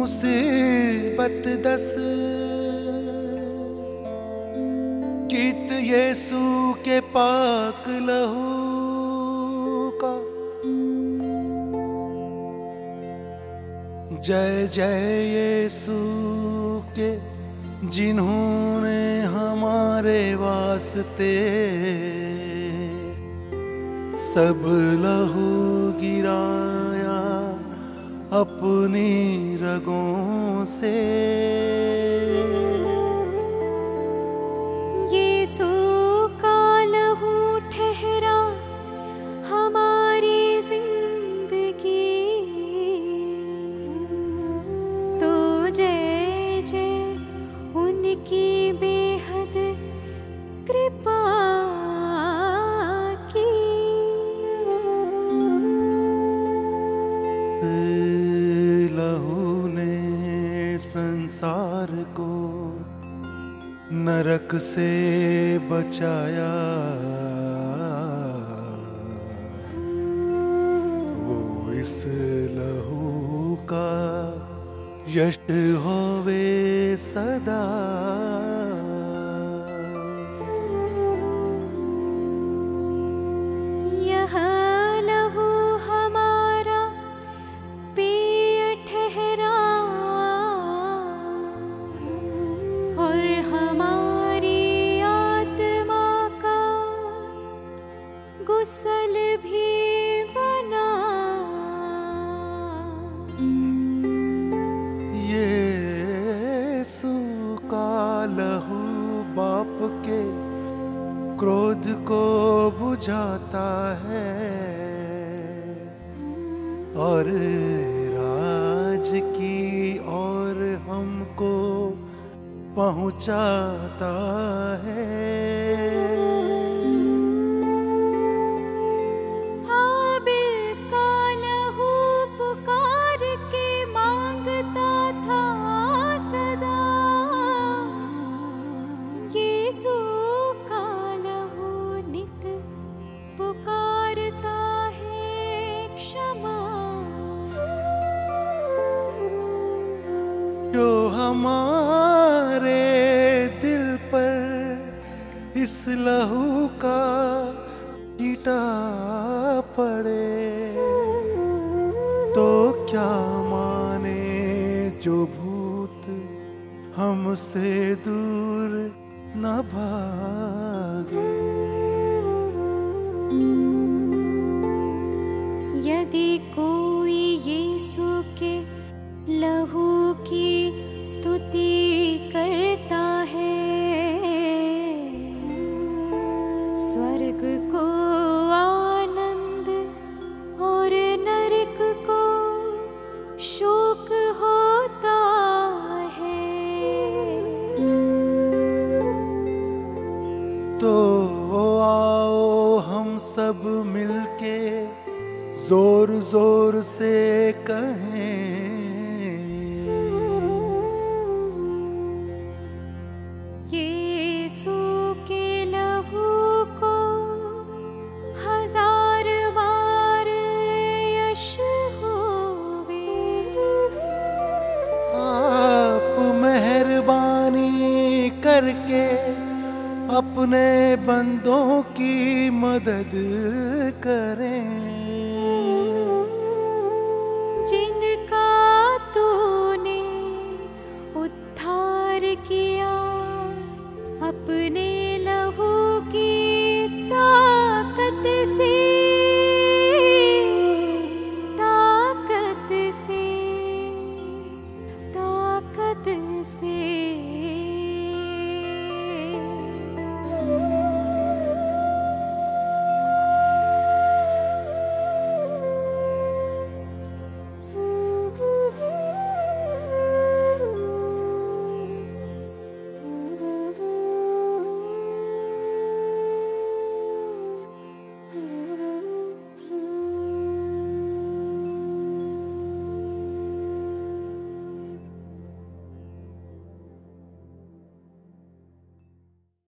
मुसीबत दस गीत यीशु के पाक लहू का। जय जय यीशु के जिन्होंने हमारे वास्ते सब लहू गिराया अपनी रगों से। यीशु का लहू ठहरा हमारी जिंदगी, तो जय जय उनकी बेहद कृपा की। लहू ने संसार को नरक से बचाया, वो इस लहू का यश होवे सदा। यह लहू हमारा पेय ठहरा और हमारी आत्मा का गुसल भी बना। यीशु का लहू बाप के क्रोध को बुझाता है और राज की ओर हमको पहुंचाता है। हाबिल का लहू पुकार के मांगता था सजा, यीशु का लहू नित पुकारता है क्षमा। जो हमारे दिल पर इस लहू का छींटा पड़े, तो क्या माने जो भूत हमसे दूर न भागे। यदि कोई यीशु के लहू की स्तुति करता है, स्वर्ग को आनंद और नरक को शोक होता है। तो आओ हम सब मिलके जोर जोर से कहें, यीशु के लहू को हजार बार यश होवे। आप मेहरबानी करके अपने बंदों की मदद